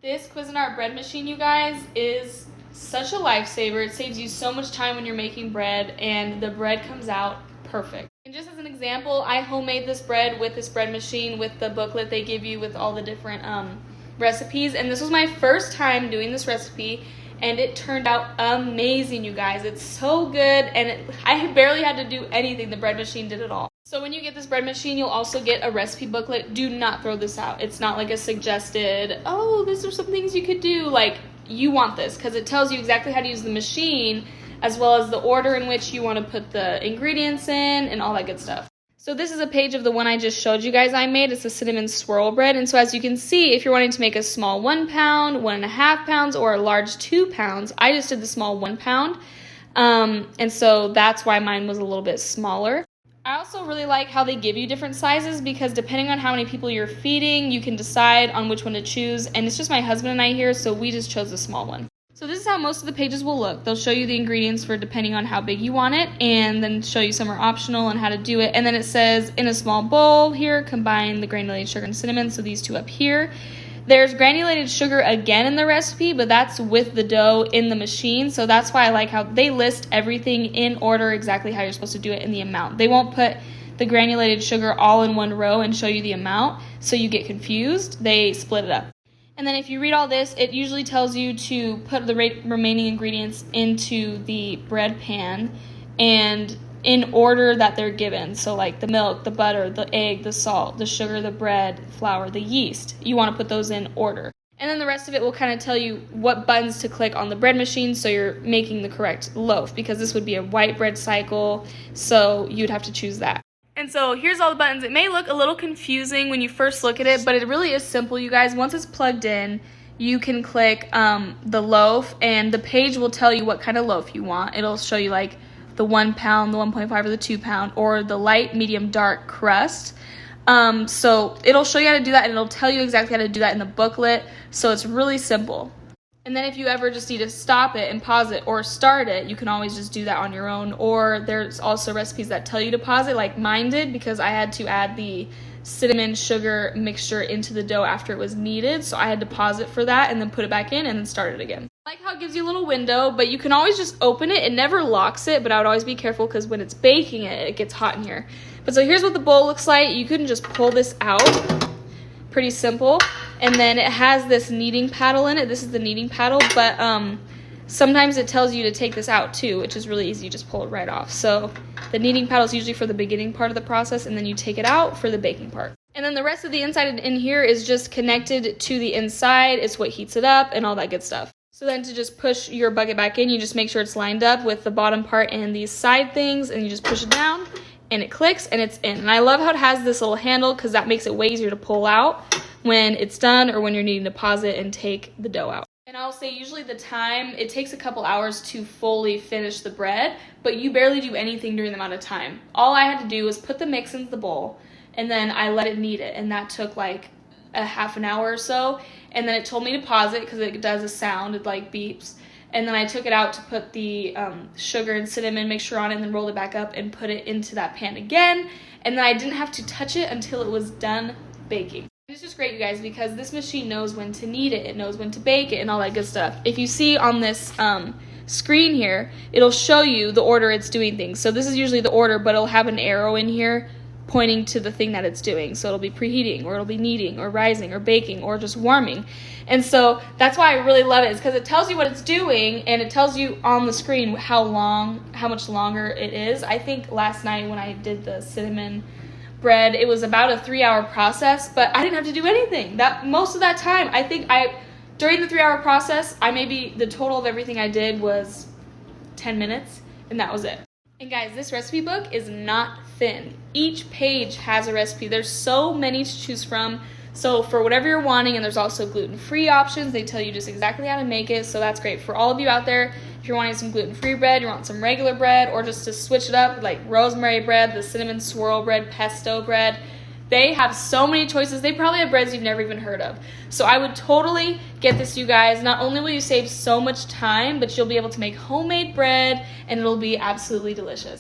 This Cuisinart bread machine, you guys, is such a lifesaver. It saves you so much time when you're making bread, and the bread comes out perfect. And just as an example, I homemade this bread with this bread machine with the booklet they give you with all the different recipes, and this was my first time doing this recipe, and it turned out amazing, you guys. It's so good, and I barely had to do anything. The bread machine did it all. So when you get this bread machine, you'll also get a recipe booklet. Do not throw this out. It's not like a suggested, oh, these are some things you could do. Like, you want this because it tells you exactly how to use the machine, as well as the order in which you want to put the ingredients in and all that good stuff. So this is a page of the one I just showed you guys I made. It's a cinnamon swirl bread. And so as you can see, if you're wanting to make a small 1 pound, 1.5 pounds, or a large 2 pounds, I just did the small 1 pound. And so that's why mine was a little bit smaller. I also really like how they give you different sizes because depending on how many people you're feeding, you can decide on which one to choose. And it's just my husband and I here, so we just chose the small one. So this is how most of the pages will look. They'll show you the ingredients for depending on how big you want it, and then show you some are optional and how to do it. And then it says in a small bowl here, combine the granulated sugar and cinnamon, so these two up here. There's granulated sugar again in the recipe, but that's with the dough in the machine. So that's why I like how they list everything in order exactly how you're supposed to do it in the amount. They won't put the granulated sugar all in one row and show you the amount so you get confused. They split it up. And then if you read all this, it usually tells you to put the remaining ingredients into the bread pan and in order that they're given. So like the milk, the butter, the egg, the salt, the sugar, the bread, flour, the yeast. You want to put those in order. And then the rest of it will kind of tell you what buttons to click on the bread machine so you're making the correct loaf, because this would be a white bread cycle, so you'd have to choose that. And so here's all the buttons. It may look a little confusing when you first look at it, but it really is simple, you guys. Once it's plugged in, you can click the loaf, and the page will tell you what kind of loaf you want. It'll show you like the 1 pound, the 1.5, or the 2 pound, or the light, medium, dark crust. So it'll show you how to do that, and it'll tell you exactly how to do that in the booklet. So it's really simple. And then if you ever just need to stop it and pause it or start it, you can always just do that on your own. Or there's also recipes that tell you to pause it, like mine did, because I had to add the cinnamon sugar mixture into the dough after it was kneaded. So I had to pause it for that and then put it back in and then start it again. I like how it gives you a little window, but you can always just open it. It never locks it, but I would always be careful because when it's baking it gets hot in here. But so here's what the bowl looks like. You can just pull this out. Pretty simple. And then it has this kneading paddle in it. This is the kneading paddle, but sometimes it tells you to take this out too, which is really easy. You just pull it right off. So the kneading paddle is usually for the beginning part of the process, and then you take it out for the baking part. And then the rest of the inside in here is just connected to the inside. It's what heats it up and all that good stuff. So then to just push your bucket back in, you just make sure it's lined up with the bottom part and these side things, and you just push it down and it clicks and it's in. And I love how it has this little handle because that makes it way easier to pull out when it's done or when you're needing to pause it and take the dough out. And I'll say usually the time, it takes a couple hours to fully finish the bread, but you barely do anything during the amount of time. All I had to do was put the mix into the bowl, and then I let it knead it, and that took like a half an hour or so. And then it told me to pause it because it does a sound, it like beeps. And then I took it out to put the sugar and cinnamon mixture on it, and then rolled it back up and put it into that pan again. And then I didn't have to touch it until it was done baking. It's just great, you guys, because this machine knows when to knead it, it knows when to bake it, and all that good stuff. If you see on this screen here, it'll show you the order it's doing things. So this is usually the order, but it'll have an arrow in here pointing to the thing that it's doing. So it'll be preheating, or it'll be kneading, or rising, or baking, or just warming. And so that's why I really love it, is because it tells you what it's doing, and it tells you on the screen how much longer it is. I think last night when I did the cinnamon bread, it was about a 3-hour process, but I didn't have to do anything. Most of that time, I think during the 3-hour process, the total of everything I did was 10 minutes, and that was it. And guys, this recipe book is not thin. Each page has a recipe. There's so many to choose from. So for whatever you're wanting, and there's also gluten-free options. They tell you just exactly how to make it, so that's great for all of you out there. If you're wanting some gluten-free bread, you want some regular bread, or just to switch it up, like rosemary bread, the cinnamon swirl bread, pesto bread. They have so many choices. They probably have breads you've never even heard of. So I would totally get this, you guys. Not only will you save so much time, but you'll be able to make homemade bread, and it'll be absolutely delicious.